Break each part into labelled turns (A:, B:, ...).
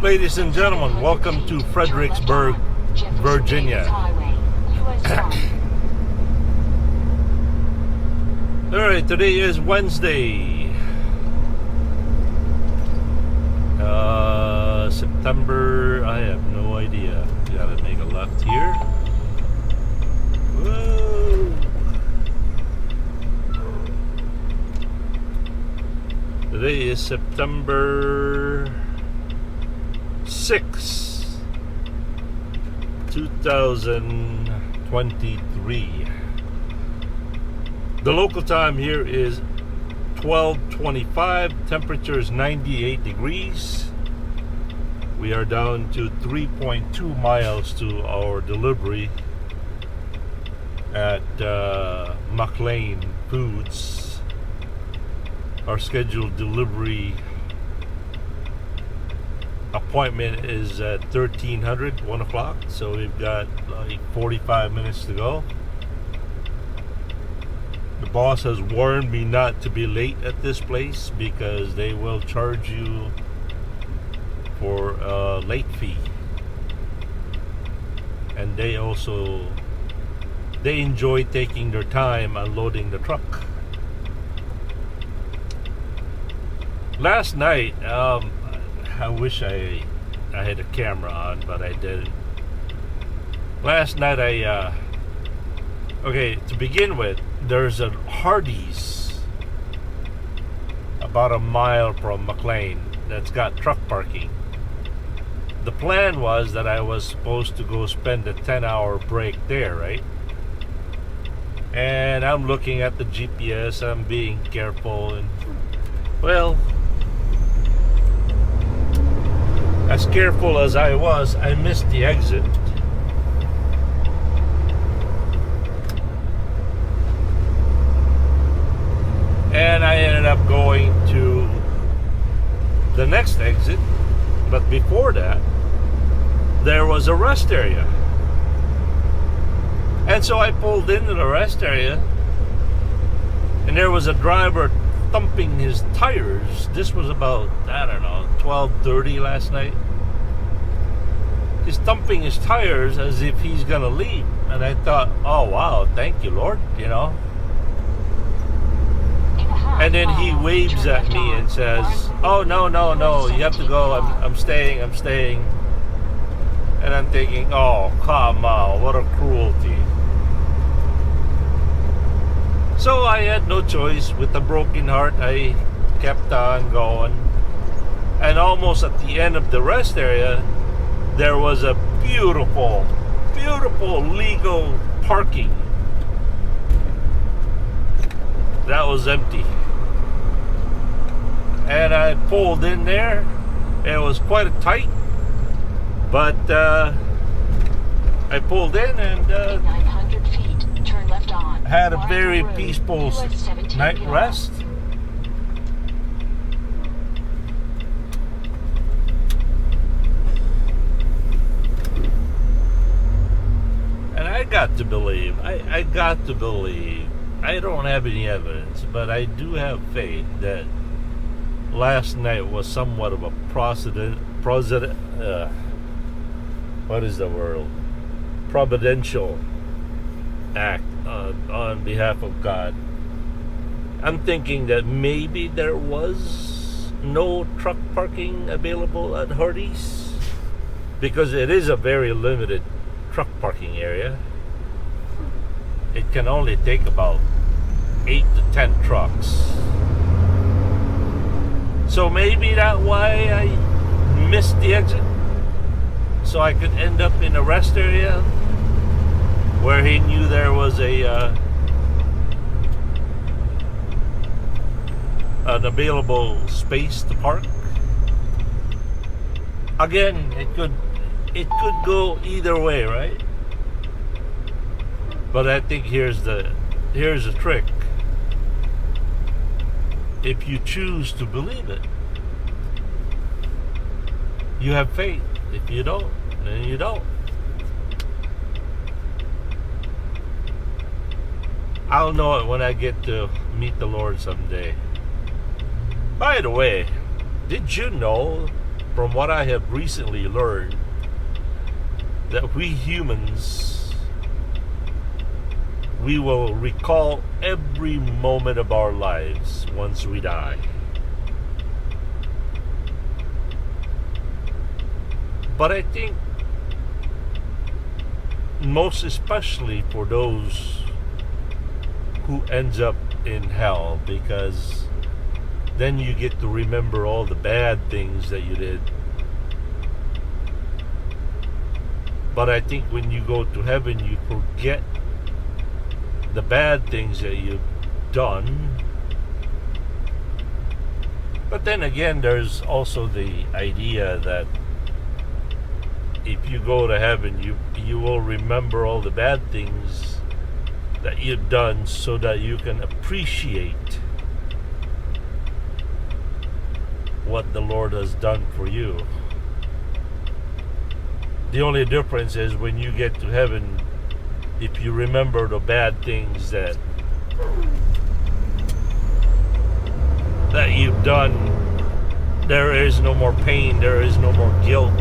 A: Ladies and gentlemen, welcome to Fredericksburg, Virginia. Alright, today is Wednesday, September, I have no idea. Gotta make a left here. Whoa. Today is September 6, 2023. The local time here is 12:25. Temperature is 98 degrees. We are down to 3.2 miles to our delivery at Mclane Foods. Our scheduled delivery appointment is at 1300, 1 o'clock, so we've got like 45 minutes to go. The boss has warned me not to be late at this place because they will charge you for a late fee, and they enjoy taking their time unloading the truck. Last night, I wish I had a camera on, but I didn't. Last night okay, to begin with, there's a Hardee's about a mile from Mclane that's got truck parking. The plan was that I was supposed to go spend a 10-hour break there, right? And I'm looking at the GPS, I'm being careful, and well, as careful as I was, I missed the exit. And I ended up going to the next exit, but before that, there was a rest area. And so I pulled into the rest area, and there was a driver thumping his tires. This was about, I don't know, 12:30 last night. He's thumping his tires as if he's gonna leave. And I thought, oh wow, thank you, Lord, you know. And then he waves at me and says, oh, no, you have to go, I'm staying. And I'm thinking, oh, come on, what a cruelty. So I had no choice. With a broken heart, I kept on going. And almost at the end of the rest area, there was a beautiful legal parking that was empty. And I pulled in there. It was quite tight, but I pulled in and
B: 900 feet, turn left on.
A: had a very peaceful night rest. And I got to believe, I don't have any evidence, but I do have faith that last night was somewhat of a providential act on behalf of God. I'm thinking that maybe there was no truck parking available at Hardee's, because it is a very limited truck parking area. It can only take about 8 to 10 trucks. So maybe that's why I missed the exit, so I could end up in a rest area where he knew there was an available space to park. Again, it could go either way, right? But I think here's the trick. If you choose to believe it, you have faith. If you don't, then you don't. I'll know it when I get to meet the Lord someday. By the way, did you know from what I have recently learned, that we humans, we will recall every moment of our lives once we die. But I think most especially for those who ends up in hell, because then you get to remember all the bad things that you did. But I think when you go to heaven, you forget the bad things that you've done. But then again, there's also the idea that if you go to heaven, you will remember all the bad things that you've done so that you can appreciate what the Lord has done for you. The only difference is when you get to heaven, if you remember the bad things that you've done, there is no more pain, there is no more guilt.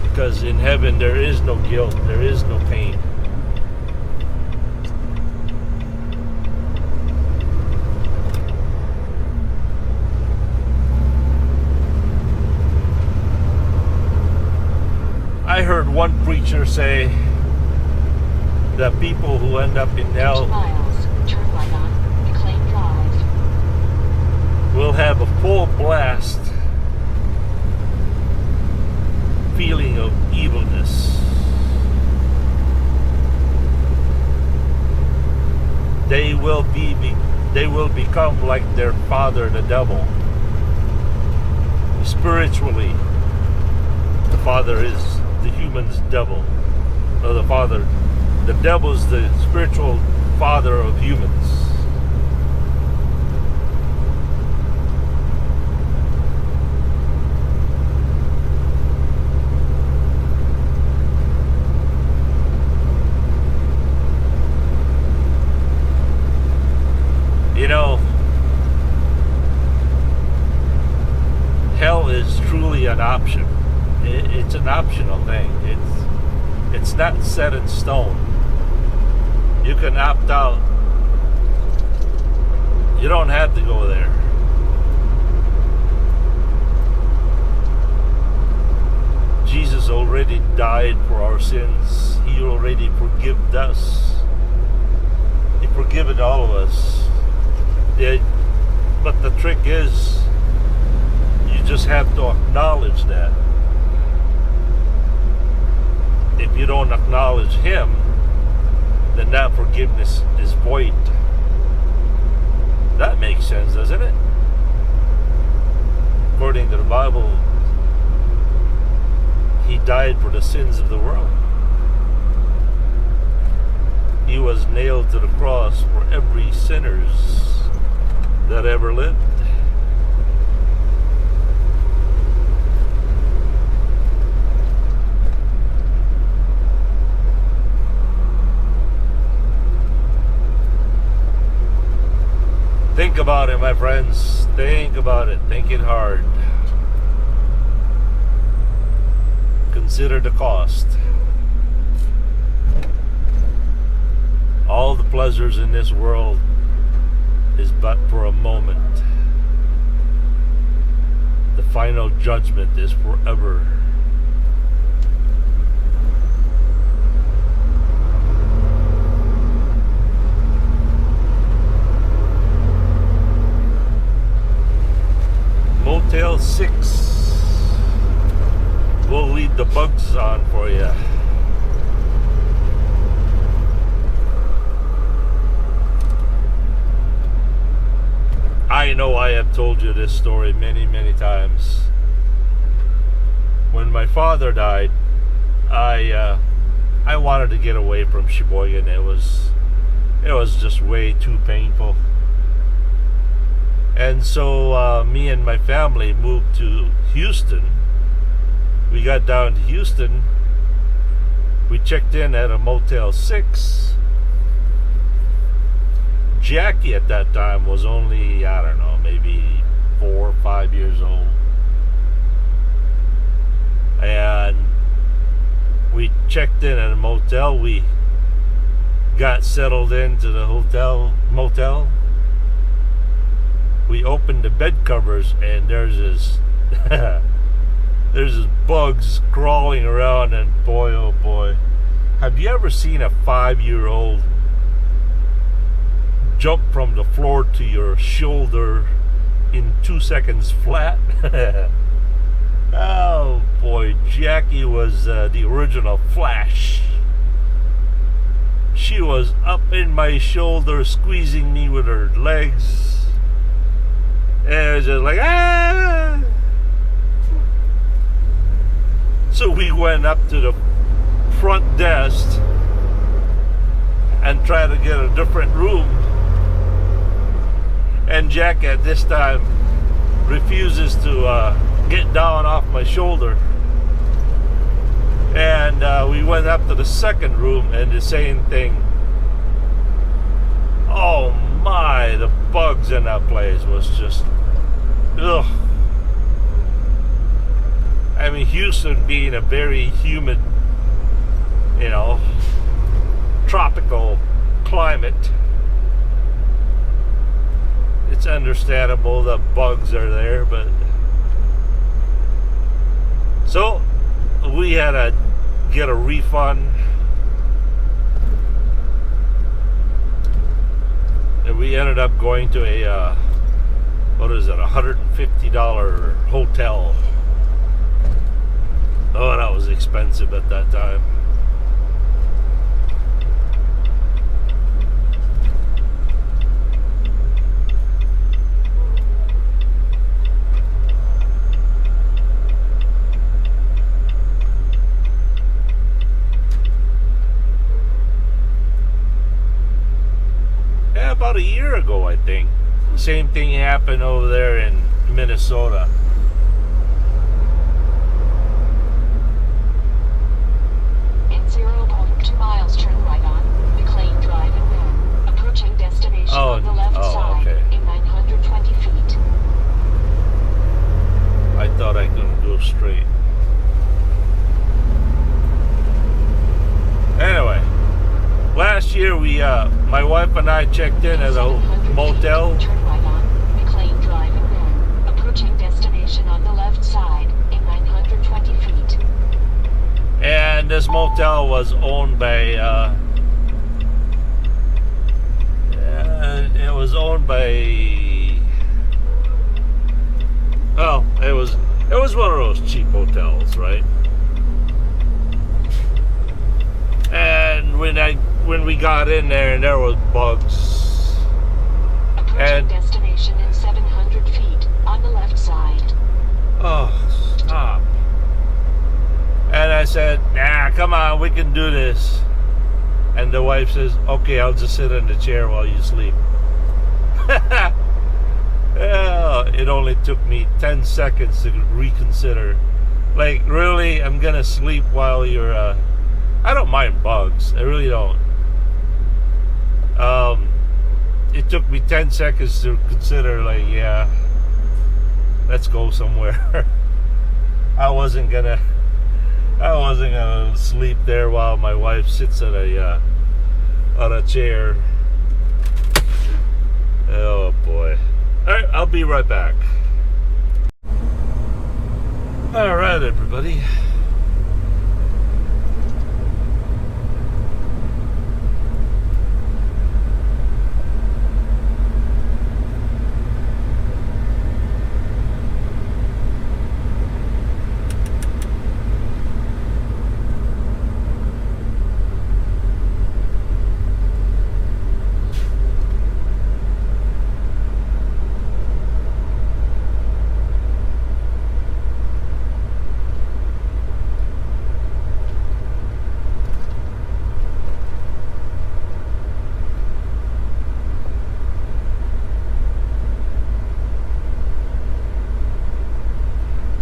A: Because in heaven there is no guilt, there is no pain. I heard one preacher say that people who end up in hell
B: 50 miles, turn right on Mclane Drive.
A: will have a full blast feeling of evilness. They will become like their father, the devil. Spiritually, the father is the human's devil. Or the devil is the spiritual father of humans. You know, hell is truly an option. It's an optional thing. It's not set in stone. You can opt out. You don't have to go there. Jesus already died for our sins. He already forgave us. He forgiven all of us. But the trick is, you just have to acknowledge that. If you don't acknowledge Him, then that forgiveness is void. That makes sense, doesn't it? According to the Bible, He died for the sins of the world. He was nailed to the cross for every sinners that ever lived. Think about it, my friends. Think about it. Think it hard. Consider the cost. All the pleasures in this world is but for a moment. The final judgment is forever. Motel 6 will lead the bugs on for you. I know I have told you this story many, many times. When my father died, I wanted to get away from Sheboygan. It was just way too painful. And so me and my family moved to Houston. We got down to Houston. We checked in at a Motel 6. Jackie at that time was only, I don't know, maybe 4 or 5 years old. and we checked in at a motel. We got settled into the motel. We opened the bed covers, and there's this bugs crawling around, and boy, oh boy, have you ever seen a 5-year-old jump from the floor to your shoulder in 2 seconds flat? Oh boy, Jackie was the original Flash. She was up in my shoulder, squeezing me with her legs, and it was just like, ah! So we went up to the front desk and tried to get a different room, and Jack at this time refuses to get down off my shoulder. And we went up to the second room, and the same thing. Oh my, the bugs in that place was just, ugh. I mean, Houston being a very humid, tropical climate, it's understandable the bugs are there, but so we had to get a refund, and we ended up going to a $150 hotel. Oh, that was expensive at that time. About a year ago, I think. Same thing happened over there in Minnesota.
B: In 0.2 miles, turn right on Mclane Drive and then approaching destination on the left side in 920 feet.
A: I thought I couldn't go straight. Anyway. Last year, my wife and I checked in at a motel.
B: Turn right on Mclane Drive and then approaching destination on the left side in 920 feet.
A: And this motel was owned by, it was one of those cheap hotels, right? And when we got in there, and there was bugs.
B: Approaching destination in 700 feet on the left side.
A: Oh, stop. And I said, nah, come on, we can do this. And the wife says, okay, I'll just sit in the chair while you sleep. Well, it only took me 10 seconds to reconsider. Like, really? I'm gonna sleep while you're, I don't mind bugs. I really don't. It took me 10 seconds to consider, like, yeah, let's go somewhere. I wasn't gonna sleep there while my wife sits on a chair. Oh boy. Alright, I'll be right back. Alright, everybody.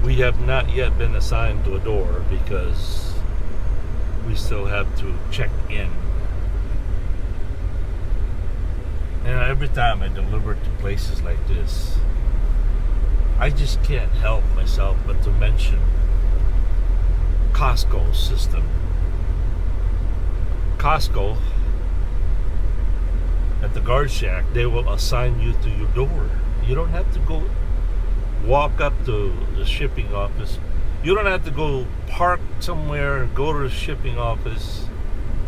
A: We have not yet been assigned to a door because we still have to check in. And every time I deliver to places like this, I just can't help myself but to mention Costco system. Costco, at the guard shack, they will assign you to your door. You don't have to go walk up to the shipping office. You don't have to go park somewhere, go to the shipping office,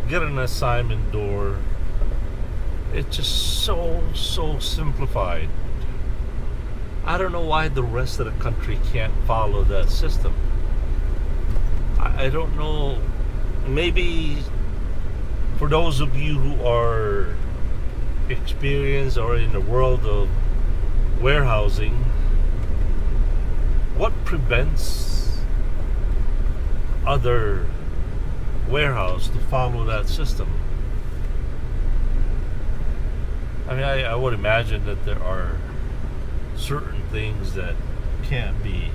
A: get an assignment door. It's just so simplified. I don't know why the rest of the country can't follow that system. I don't know. Maybe for those of you who are experienced or in the world of warehousing, what prevents other warehouse to follow that system? I mean, I would imagine that there are certain things that can't be,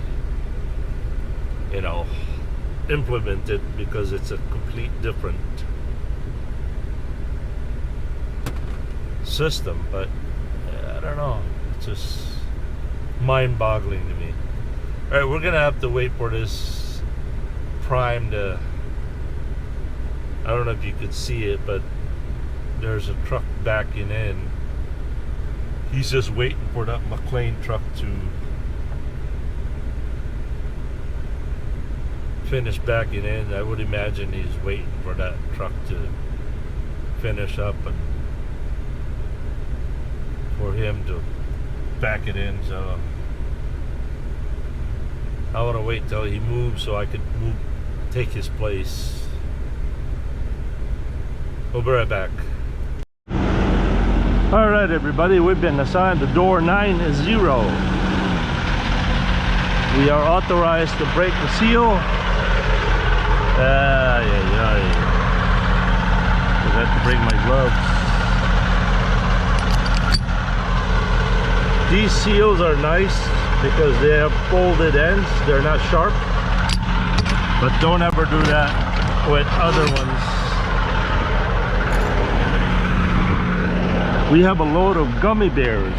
A: implemented because it's a complete different system. But I don't know. It's just mind-boggling to me. All right, we're gonna have to wait for this Prime to. I don't know if you could see it, but there's a truck backing in. He's just waiting for that Mclane truck to finish backing in. I would imagine he's waiting for that truck to finish up and for him to back it in. So I want to wait till he moves so I could take his place. We'll be right back. Alright everybody, we've been assigned to door 90. We are authorized to break the seal. I have to bring my gloves. These seals are nice because they have folded ends. They're not sharp. But don't ever do that with other ones. We have a load of gummy bears.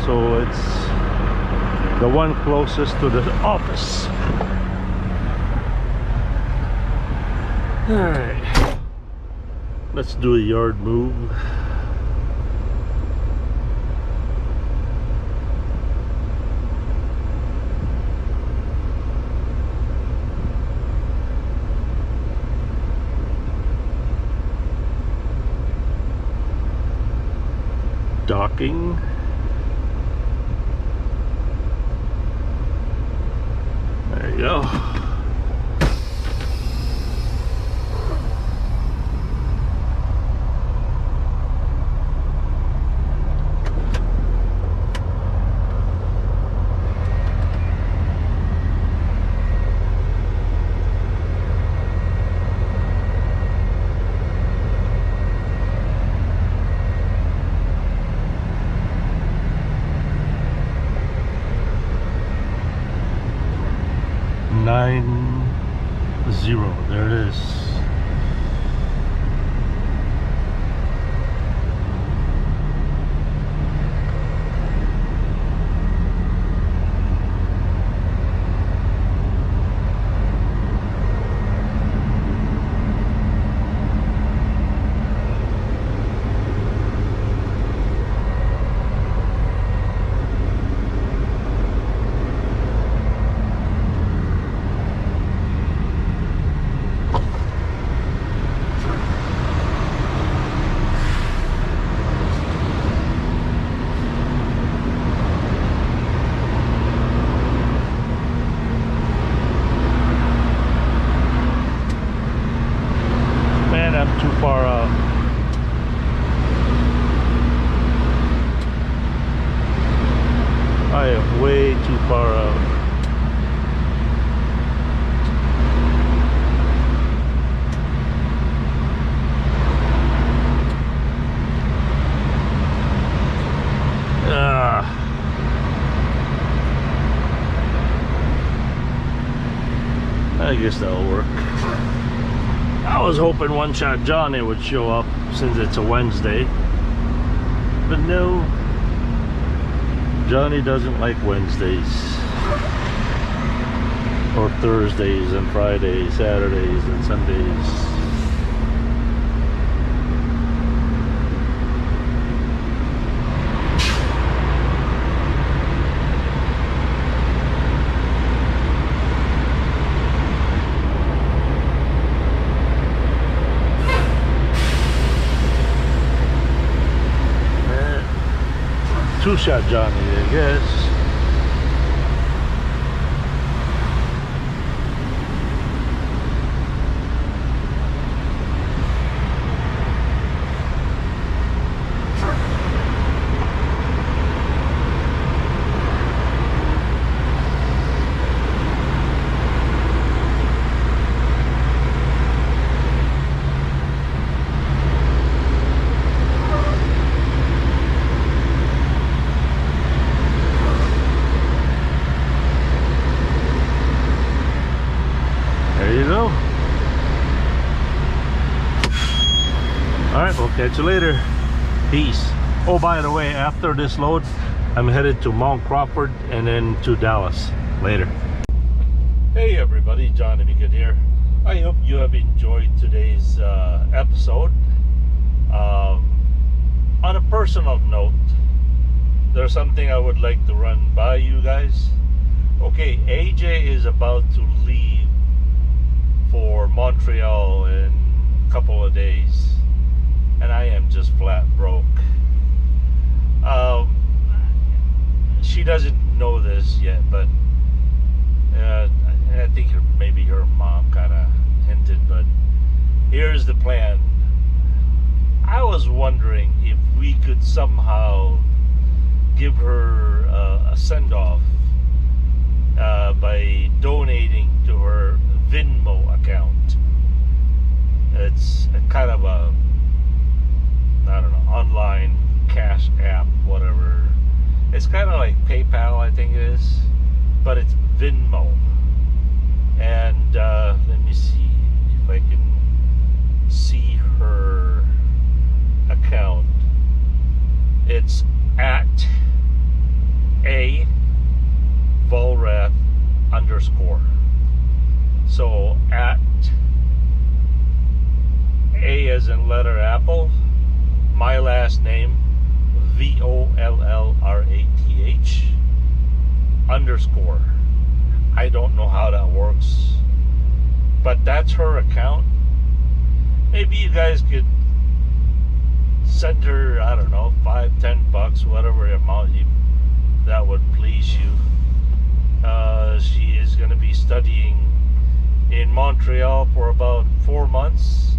A: So it's the one closest to the office. Alright, let's do a yard move. Docking. There you go. There it is. too far out. I guess that'll work. I was hoping One Shot Johnny would show up since it's a Wednesday, but no, Johnny doesn't like Wednesdays or Thursdays and Fridays, Saturdays and Sundays. Two-shot Johnny, I guess. Alright, we'll catch you later. Peace. Oh, by the way, after this load, I'm headed to Mount Crawford and then to Dallas. Later. Hey everybody, John Amicut here. I hope you have enjoyed today's episode. On a personal note, there's something I would like to run by you guys. Okay, AJ is about to leave for Montreal in a couple of days, and I am just flat broke. She doesn't know this yet, but I think maybe her mom kind of hinted, but here's the plan. I was wondering if we could somehow give her a send-off by donating to her Venmo account. It's a kind of a, I don't know, online cash app, whatever. It's kind of like PayPal, I think it is, but it's Venmo. And let me see if I can see her account. It's at a Volrath _. So at A as in letter apple, my last name VOLLRATH _. I don't know how that works, but that's her account. Maybe you guys could send her, I don't know, $5-10, whatever amount that would please you. She is going to be studying in Montreal for about 4 months,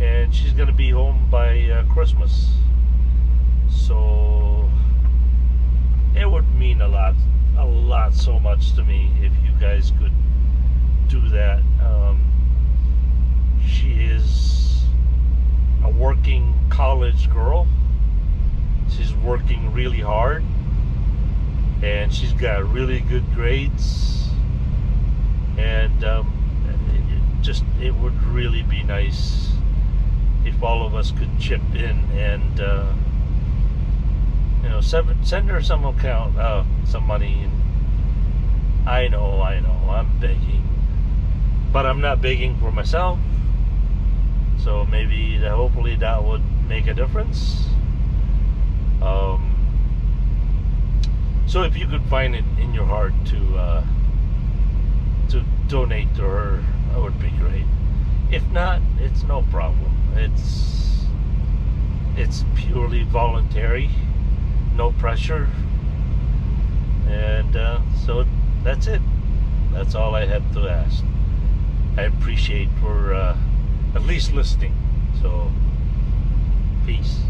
A: and she's going to be home by Christmas. So it would mean a lot so much to me if you guys could do that. She is a working college girl. She's working really hard, and she's got really good grades, and it would really be nice if all of us could chip in and send her some money. And I know I'm begging, but I'm not begging for myself, so maybe hopefully that would make a difference. So if you could find it in your heart to donate to her, that would be great. If not, it's no problem. It's purely voluntary, no pressure, and so that's it. That's all I have to ask. I appreciate for at least listening. So peace.